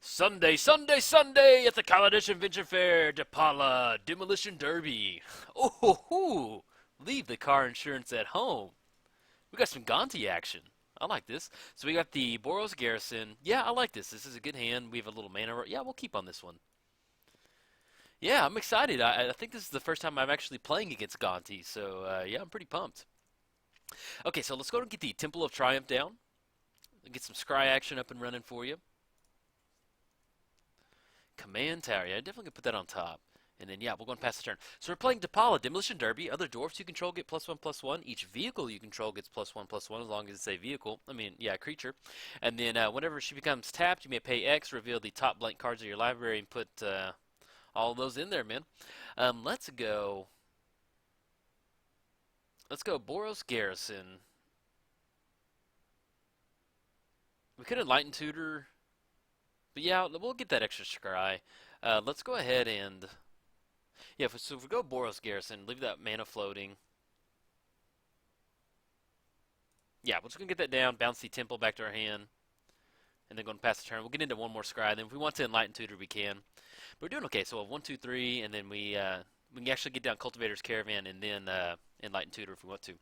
Sunday, Sunday, Sunday at the Kaladesh Adventure Fair, Depala Demolition Derby. Oh, ho, ho. Leave the car insurance at home. We got some Gonti action. I like this. So we got the Boros Garrison. Yeah, I like this. This is a good hand. We have a little mana. Yeah, we'll keep on this one. Yeah, I'm excited. I think this is the first time I'm actually playing against Gonti. So, yeah, I'm pretty pumped. Okay, so let's go and get the Temple of Triumph down. Get some scry action up and running for you. Command Tower. Yeah, definitely gonna put that on top. And then, yeah, we're going to pass the turn. So we're playing Depala, Demolition Derby. Other dwarfs you control get +1/+1. Each vehicle you control gets +1/+1 as long as it's a vehicle. I mean, yeah, creature. And then whenever she becomes tapped, you may pay X, reveal the top blank cards of your library, and put all of those in there, man. Let's go. Let's go Boros Garrison. We could Enlighten Tutor. But yeah, we'll get that extra scry. Let's go ahead and... Yeah, so if we go Boros Garrison, leave that mana floating. Yeah, we're just going to get that down, bounce the Temple back to our hand, and then go and pass the turn. We'll get into one more scry, and then if we want to Enlighten Tutor, we can. But we're doing okay, so we'll have 1, 2, 3, and then we can actually get down Cultivator's Caravan and then Enlighten Tutor if we want to.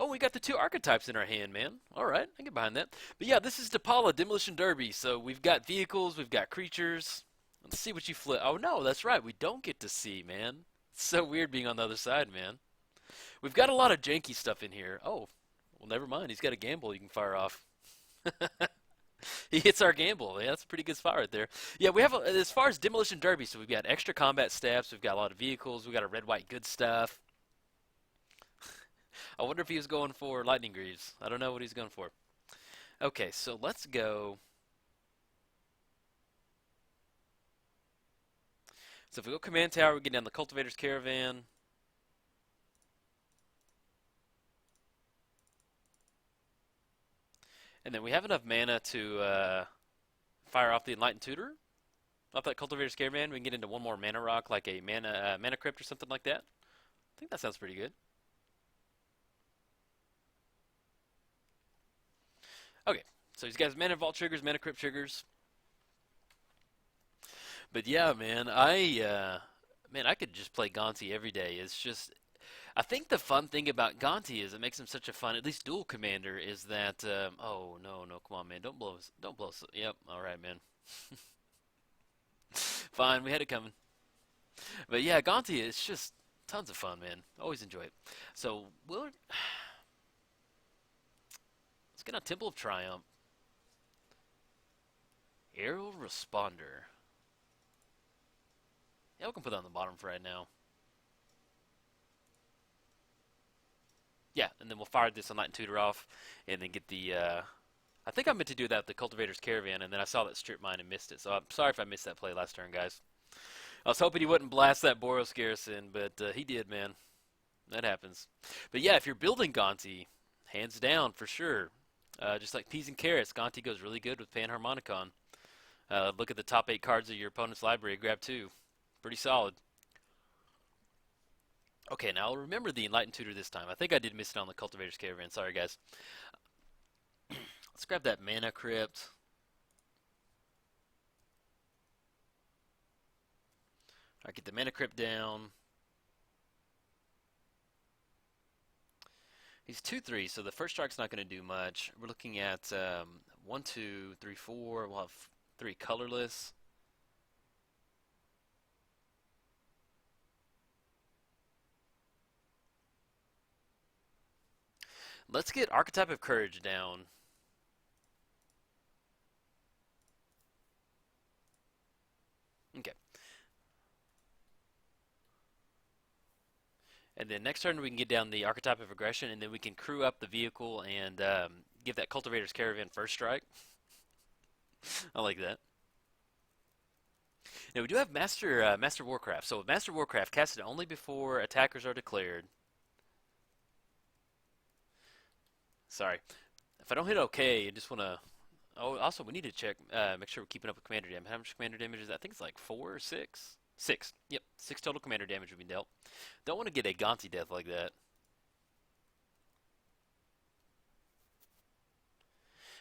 Oh, we got the 2 archetypes in our hand, man. All right, I get behind that. But yeah, this is Depala Demolition Derby, so we've got vehicles, we've got creatures. Let's see what you flip. Oh, no, that's right. We don't get to see, man. It's so weird being on the other side, man. We've got a lot of janky stuff in here. Oh, well, never mind. He's got a gamble you can fire off. He hits our gamble. Yeah, that's a pretty good spot right there. Yeah, we have, as far as Demolition Derby, so we've got extra combat steps. We've got a lot of vehicles. We've got a red, white, good stuff. I wonder if he was going for Lightning Greaves. I don't know what he's going for. Okay, so let's go... So if we go Command Tower, we get down the Cultivator's Caravan. And then we have enough mana to fire off the Enlightened Tutor. Off that Cultivator's Caravan, we can get into one more mana rock, like a mana crypt or something like that. I think that sounds pretty good. Okay, so these guys mana vault triggers, mana crypt triggers. But yeah, man, I could just play Gonti every day. It's just, I think the fun thing about Gonti is it makes him such a fun, at least dual commander, is that oh no, come on, man, don't blow us. Yep, all right, man. Fine, we had it coming. But yeah, Gonti is just tons of fun, man. Always enjoy it. So let's get on Temple of Triumph. Aerial Responder. Yeah, we can put that on the bottom for right now. Yeah, and then we'll fire this Enlightened Tutor off, and then get the, I think I meant to do that with the Cultivator's Caravan, and then I saw that Strip Mine and missed it, so I'm sorry if I missed that play last turn, guys. I was hoping he wouldn't blast that Boros Garrison, but he did, man. That happens. But yeah, if you're building Gonti, hands down, for sure. Just like peas and carrots, Gonti goes really good with Panharmonicon. Look at the top 8 cards of your opponent's library, grab 2. Pretty solid. Okay, now I'll remember the Enlightened Tutor this time. I think I did miss it on the Cultivator's Caravan. Sorry, guys. Let's grab that Mana Crypt. Alright, get the Mana Crypt down. He's 2/3, so the first strike's not going to do much. We're looking at 1, 2, 3, 4. We'll have 3 colorless. Let's get Archetype of Courage down. Okay. And then next turn we can get down the Archetype of Aggression, and then we can crew up the vehicle and give that Cultivator's Caravan first strike. I like that. Now we do have Master Warcraft. So with Master Warcraft, cast it only before attackers are declared. Sorry. If I don't hit OK, I just want to... Oh, also, we need to check, make sure we're keeping up with commander damage. How much commander damage is that? I think it's like 4 or 6? 6. Yep, 6 total commander damage will be dealt. Don't want to get a Gonti death like that.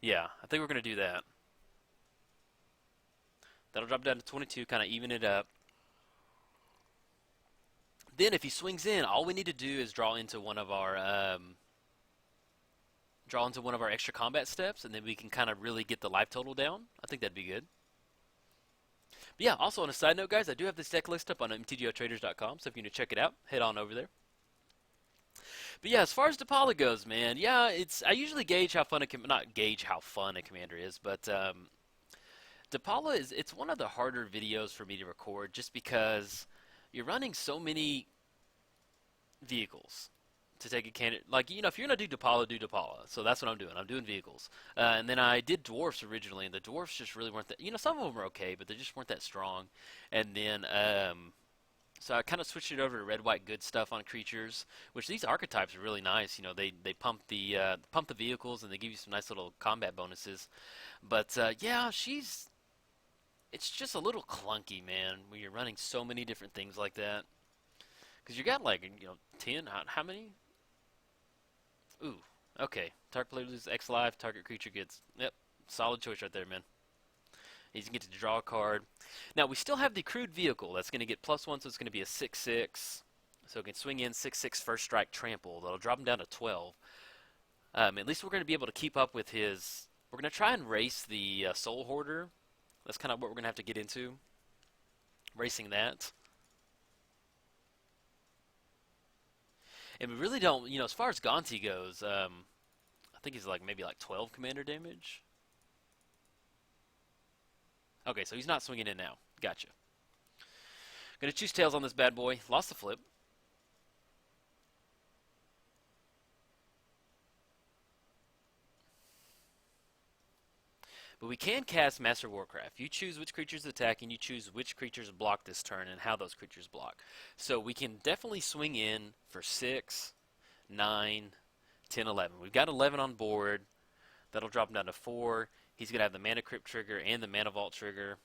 Yeah, I think we're going to do that. That'll drop down to 22, kind of even it up. Then if he swings in, all we need to do is draw into one of our extra combat steps, and then we can kind of really get the life total down. I think that'd be good. But yeah, also on a side note, guys, I do have this deck list up on MTGOTraders.com, so if you need to check it out, head on over there. But yeah, as far as Depala goes, man, yeah, I usually gauge how fun not gauge how fun a commander is, but Depala it's one of the harder videos for me to record just because you're running so many vehicles to take a candidate. Like, if you're gonna do Depala, do Depala. So that's what I'm doing. I'm doing vehicles. And then I did dwarfs originally, and the dwarfs just really weren't that. Some of them were okay, but they just weren't that strong. And then so I kind of switched it over to red, white, good stuff on creatures, which these archetypes are really nice. They pump the vehicles and they give you some nice little combat bonuses. But yeah, it's just a little clunky, man, when you're running so many different things like that. Because you got like 10. How many? Ooh, okay. Target player loses X life. Target creature gets. Yep, solid choice right there, man. He's going to get to draw a card. Now, we still have the crude vehicle. That's going to get +1, so it's going to be a 6/6. So it can swing in 6/6 first strike trample. That'll drop him down to 12. At least we're going to be able to keep up with his. We're going to try and race the Soul Hoarder. That's kind of what we're going to have to get into. Racing that. And we really don't, as far as Gonti goes, I think he's maybe 12 commander damage. Okay, so he's not swinging in now. Gotcha. Gonna choose tails on this bad boy. Lost the flip. But we can cast Master Warcraft. You choose which creatures attack, and you choose which creatures block this turn and how those creatures block. So we can definitely swing in for 6, 9, 10, 11. We've got 11 on board. That'll drop him down to 4. He's going to have the Mana Crypt trigger and the Mana Vault trigger.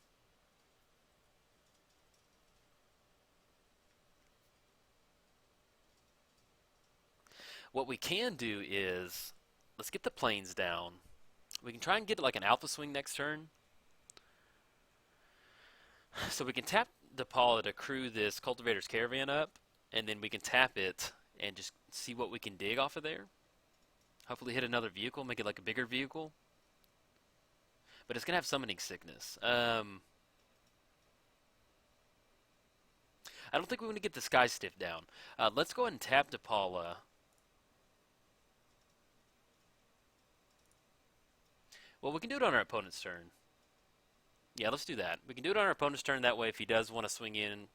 What we can do is, let's get the planes down. We can try and get like an alpha swing next turn. So we can tap Depala to crew this Cultivator's Caravan up, and then we can tap it and just see what we can dig off of there. Hopefully hit another vehicle, make it like a bigger vehicle. But it's going to have Summoning Sickness. I don't think we want to get the Sky Stiff down. Let's go ahead and tap Depala. Well, we can do it on our opponent's turn. Yeah, let's do that. We can do it on our opponent's turn. That way, if he does want to swing in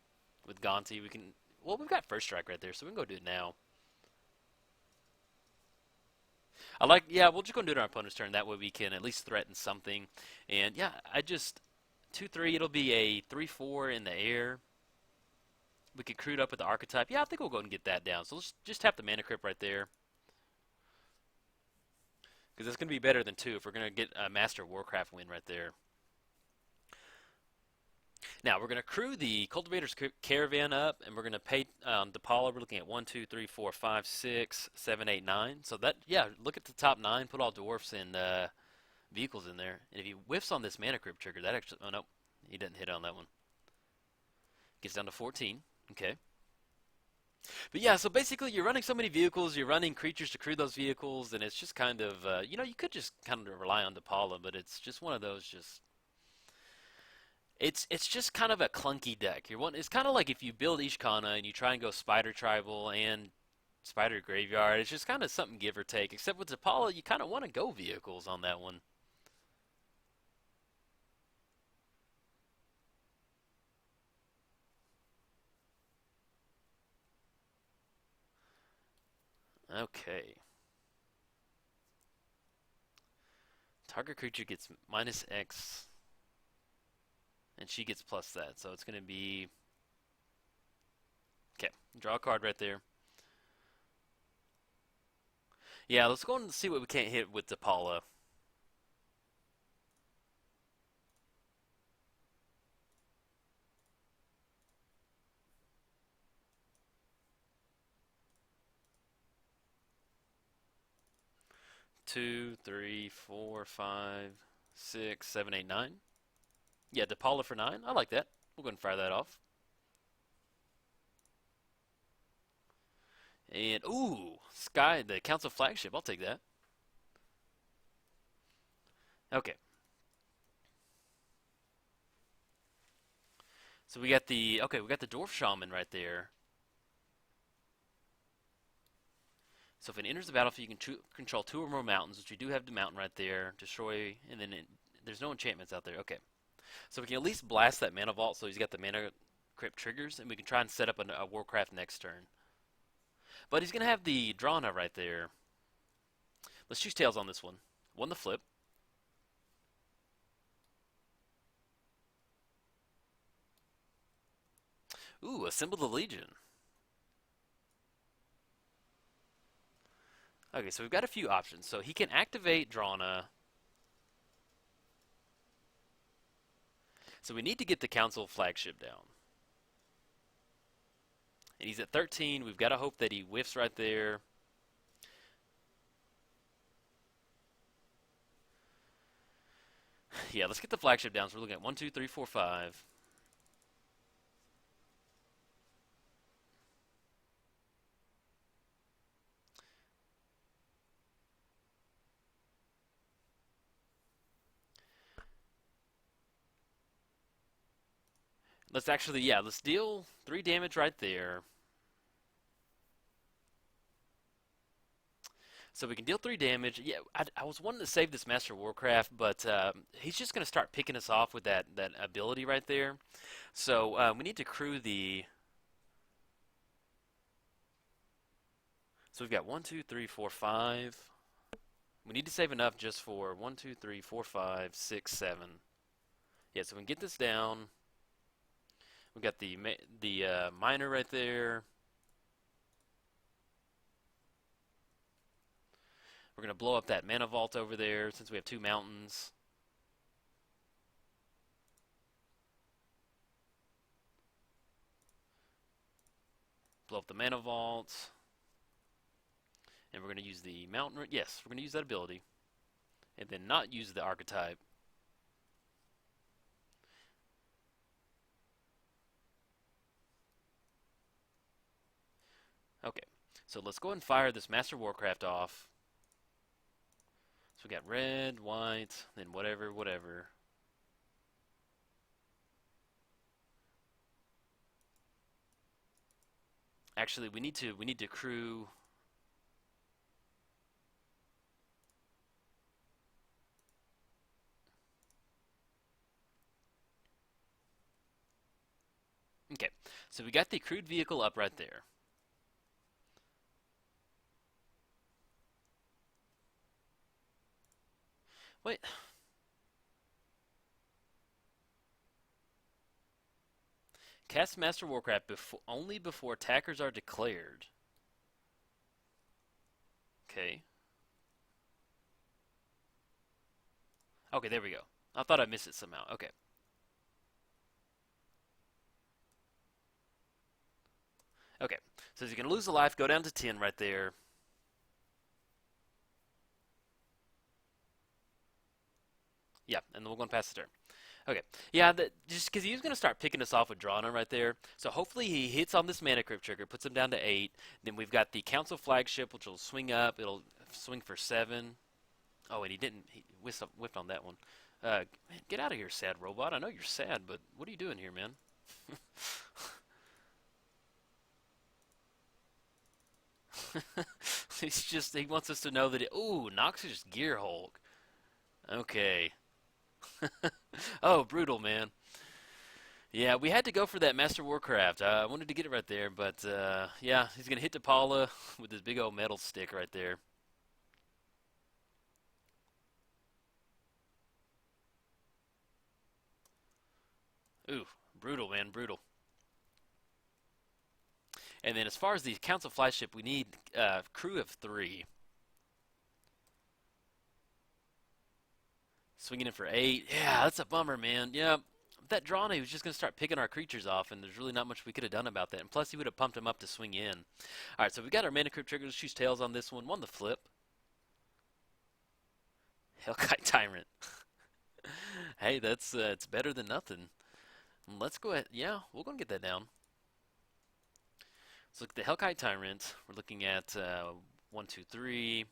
with Gonti, we can... Well, we've got first strike right there, so we can go do it now. Yeah, we'll just go and do it on our opponent's turn. That way we can at least threaten something. And yeah, 2/3, it'll be a 3/4 in the air. We could crew it up with the archetype. Yeah, I think we'll go and get that down. So let's just tap the Mana Crypt right there. Because it's going to be better than 2 if we're going to get a Master Warcraft win right there. Now, we're going to crew the Cultivator's Caravan up, and we're going to pay Depala. We're looking at 1, 2, 3, 4, 5, 6, 7, 8, 9. So that, yeah, look at the top 9. Put all dwarfs and vehicles in there. And if he whiffs on this Mana Crypt trigger, that actually... Oh, no. He didn't hit on that one. Gets down to 14. Okay. But yeah, so basically you're running so many vehicles, you're running creatures to crew those vehicles, and it's just kind of, you could just kind of rely on Depala, but it's just one of those just... It's just kind of a clunky deck. It's kind of like if you build Ishkana and you try and go Spider Tribal and Spider Graveyard. It's just kind of something give or take. Except with Depala, you kind of want to go vehicles on that one. Okay. Target creature gets -X, and she gets plus that. So it's going to be... Okay, draw a card right there. Yeah, let's go and see what we can't hit with Depala. 2, 3, 4, 5, 6, 7, 8, 9. Yeah, Depala for 9. I like that. We'll go ahead and fire that off. And, ooh, Sky, the Council Flagship. I'll take that. Okay. So we got the Dwarf Shaman right there. So if it enters the battlefield, you can control 2 or more mountains, which we do have the mountain right there. Destroy, and then there's no enchantments out there. Okay. So we can at least blast that mana vault so he's got the mana crypt triggers, and we can try and set up a Warcraft next turn. But he's going to have the Drana right there. Let's choose Tails on this one. 1 the flip. Ooh, Assemble the Legion. Okay, so we've got a few options. So he can activate Drana. So we need to get the Council Flagship down. And he's at 13. We've got to hope that he whiffs right there. Yeah, let's get the flagship down. So we're looking at 1, 2, 3, 4, 5. Let's actually, yeah, let's deal 3 damage right there. So we can deal 3 damage. Yeah, I was wanting to save this Master Warcraft, but he's just going to start picking us off with that ability right there. So we need to crew the... So we've got 1, 2, 3, 4, 5. We need to save enough just for 1, 2, 3, 4, 5, 6, 7. Yeah, so we can get this down. We've got the miner right there. We're going to blow up that mana vault over there since we have 2 mountains. Blow up the mana vault. And we're going to use the mountain. Yes, we're going to use that ability. And then not use the archetype. Okay, so let's go ahead and fire this Master Warcraft off. So we got red, white, then whatever, whatever. Actually, we need to crew. Okay, so we got the crewed vehicle up right there. Wait. Cast Master Warcraft only before attackers are declared. Okay. Okay, there we go. I thought I missed it somehow. Okay. Okay. So he's going to lose a life, go down to 10 right there. Yeah, and then we're going to pass the turn. Okay, yeah, just because he was going to start picking us off with Drana right there. So hopefully he hits on this mana crypt trigger, puts him down to 8. Then we've got the Council Flagship, which will swing up. It'll swing for 7. Oh, and he didn't. He whiffed on that one. Man, get out of here, sad robot. I know you're sad, but what are you doing here, man? He wants us to know that ooh, Noxus Gear Hulk. Okay. Oh, brutal, man. Yeah, we had to go for that Master Warcraft. I wanted to get it right there, but yeah, he's going to hit Depala with his big old metal stick right there. Ooh, brutal, man, brutal. And then as far as the Council Flagship, we need a crew of 3. Swinging in for 8. Yeah, that's a bummer, man. Yeah, that Drana, he was just going to start picking our creatures off, and there's really not much we could have done about that. And plus, he would have pumped him up to swing in. All right, so we got our mana crypt triggers. Choose Tails on this one. 1 the flip. Hellkite Tyrant. Hey, that's it's better than nothing. Let's go ahead. Yeah, we're gonna get that down. Let's look at the Hellkite Tyrant. We're looking at 1, 2, 3,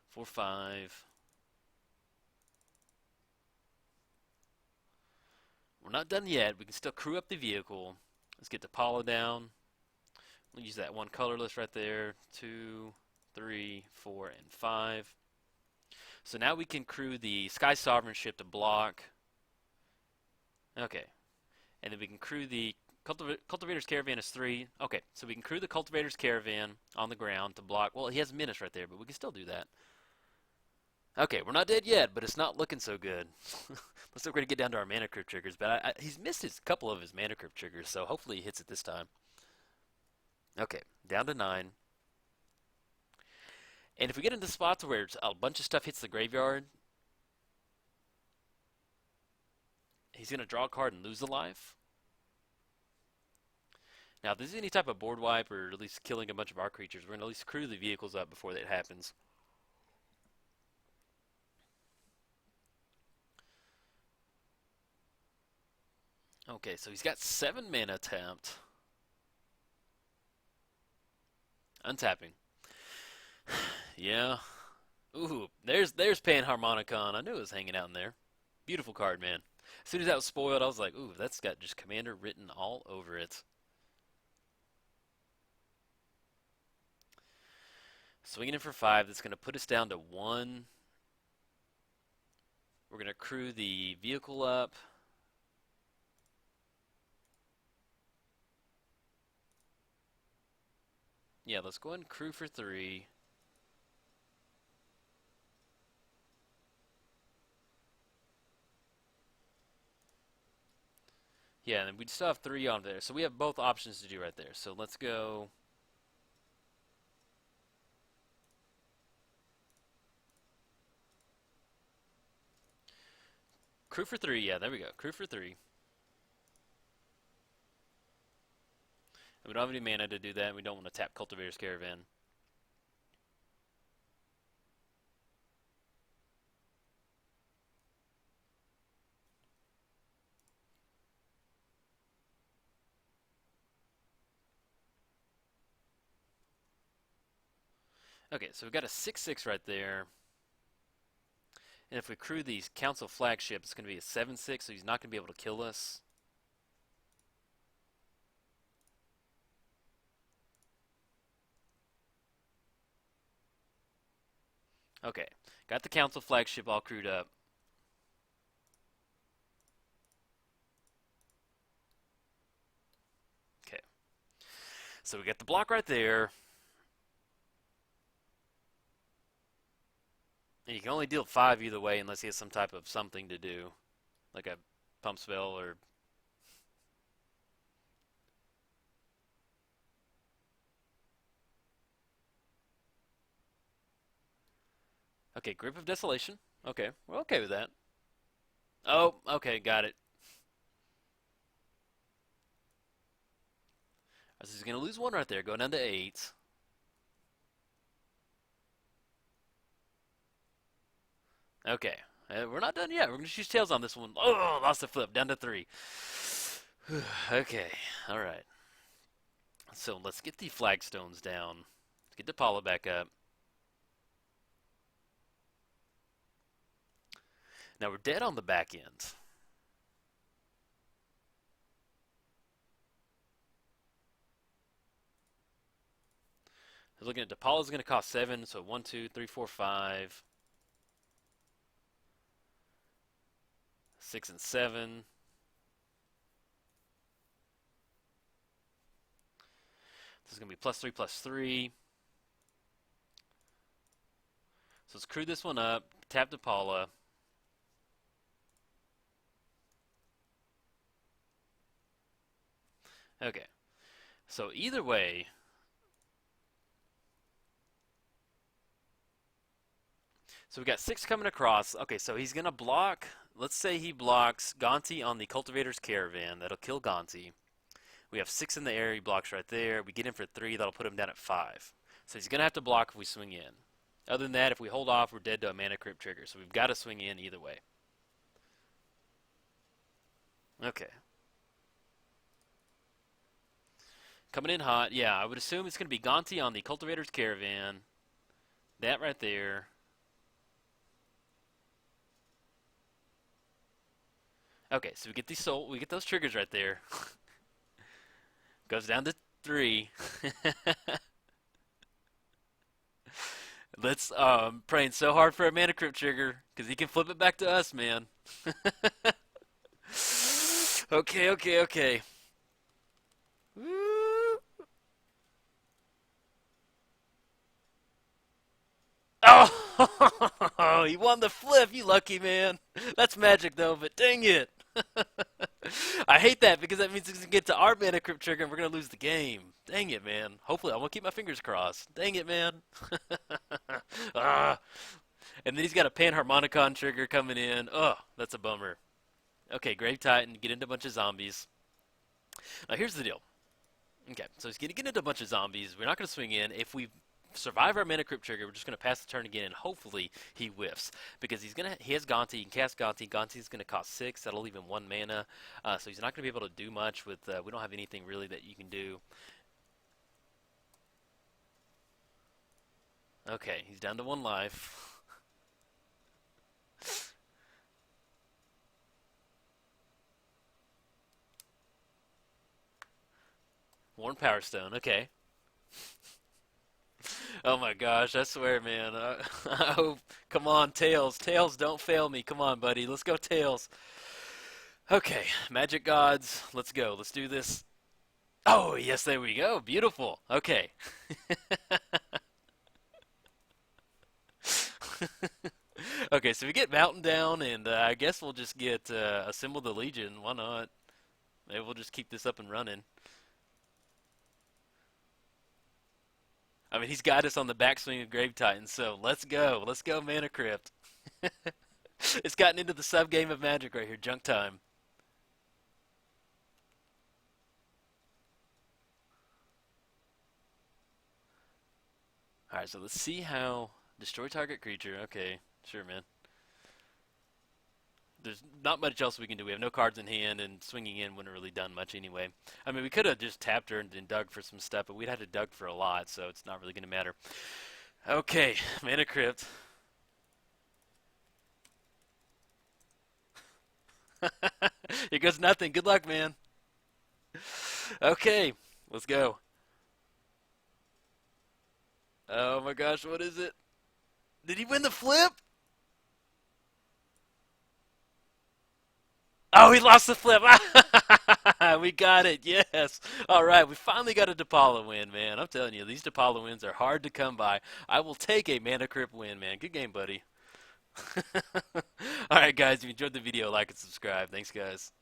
4, 5. We're not done yet. We can still crew up the vehicle. Let's get Depala down. We'll use that one colorless right there. 2, 3, 4, and 5. So now we can crew the Sky Sovereign ship to block. Okay. And then we can crew the Cultivator's Caravan is 3. Okay, so we can crew the Cultivator's Caravan on the ground to block. Well, he has Menace right there, but we can still do that. Okay, we're not dead yet, but it's not looking so good. Looks like we're going to get down to our mana crypt triggers, but he's missed a couple of his mana crypt triggers, so hopefully he hits it this time. Okay, down to 9. And if we get into spots where a bunch of stuff hits the graveyard, he's going to draw a card and lose a life. Now, if there's any type of board wipe or at least killing a bunch of our creatures, we're going to at least crew the vehicles up before that happens. Okay, so he's got 7 mana tapped. Untapping. Yeah. Ooh, there's Panharmonicon. I knew it was hanging out in there. Beautiful card, man. As soon as that was spoiled, I was like, ooh, that's got just Commander written all over it. Swinging in for 5, that's going to put us down to 1. We're going to crew the vehicle up. Yeah, let's go ahead and crew for 3. Yeah, and we still have 3 on there. So we have both options to do right there. So let's go. Crew for 3. Yeah, there we go. Crew for 3. We don't have any mana to do that. We don't want to tap Cultivator's Caravan. Okay, so we've got a 6/6 right there. And if we crew these Council Flagship, it's going to be a 7/6, so he's not going to be able to kill us. Okay, got the Council Flagship all crewed up. Okay, so we got the block right there. And you can only deal 5 either way unless he has some type of something to do. Like a pump spell or... Okay, Grip of Desolation. Okay, we're okay with that. Oh, okay, got it. So he's going to lose 1 right there, going down to 8. Okay, we're not done yet. We're going to choose tails on this one. Oh, lost the flip, down to 3. Okay, alright. So let's get the flagstones down. Let's get Depala back up. Now we're dead on the back end. I was looking at Depala's going to cost 7, so 1, 2, 3, 4, 5. 6 and 7. This is going to be +3, +3. So let's crew this one up, tap Depala. Okay. So either way, so we got 6 coming across. Okay, so he's going to block. Let's say he blocks Gonti on the Cultivator's Caravan. That'll kill Gonti. We have 6 in the air. He blocks right there. We get him for 3. That'll put him down at 5. So he's going to have to block if we swing in. Other than that, if we hold off, we're dead to a mana crypt trigger. So we've got to swing in either way. Okay. Coming in hot. Yeah, I would assume it's going to be Gonti on the Cultivator's Caravan. That right there. Okay, so we get we get those triggers right there. Goes down to 3. Let's praying so hard for a mana crypt trigger because he can flip it back to us, man. Okay, okay, okay. Woo. Oh, he won the flip, you lucky man. That's magic though, but dang it. I hate that because that means it's gonna get to our mana crypt trigger and we're gonna lose the game. Dang it, man. Hopefully, I'm gonna keep my fingers crossed. Dang it, man. Ah. And then he's got a Panharmonicon trigger coming in. Oh, that's a bummer. Okay, Grave Titan, get into a bunch of zombies. Now here's the deal. Okay, so he's gonna get into a bunch of zombies. We're not gonna swing in. If we survive our mana crypt trigger, we're just gonna pass the turn again, and hopefully he whiffs because he has Gonti. He can cast Gonti. Gonti's gonna cost 6. That'll leave him 1 mana. So he's not gonna be able to do much with. We don't have anything really that you can do. Okay, he's down to 1 life. Worn Power Stone. Okay. Oh my gosh, I swear, man. I hope. Come on, Tails. Tails, don't fail me. Come on, buddy. Let's go, Tails. Okay, Magic Gods. Let's go. Let's do this. Oh, yes, there we go. Beautiful. Okay. Okay, so we get Mountain down, and I guess we'll just get Assemble the Legion. Why not? Maybe we'll just keep this up and running. I mean, he's got us on the backswing of Grave Titan, so let's go. Let's go, Mana Crypt. It's gotten into the sub game of Magic right here. Junk time. Alright, so let's see how... Destroy target creature. Okay, sure, man. There's not much else we can do. We have no cards in hand, and swinging in wouldn't have really done much anyway. I mean, we could have just tapped her and dug for some stuff, but we'd have to dug for a lot, so it's not really going to matter. Okay, Mana Crypt. Here goes nothing. Good luck, man. Okay, let's go. Oh my gosh, what is it? Did he win the flip? Oh, he lost the flip. We got it. Yes. All right. We finally got a Depala win, man. I'm telling you, these Depala wins are hard to come by. I will take a Mana Crypt win, man. Good game, buddy. All right, guys. If you enjoyed the video, like and subscribe. Thanks, guys.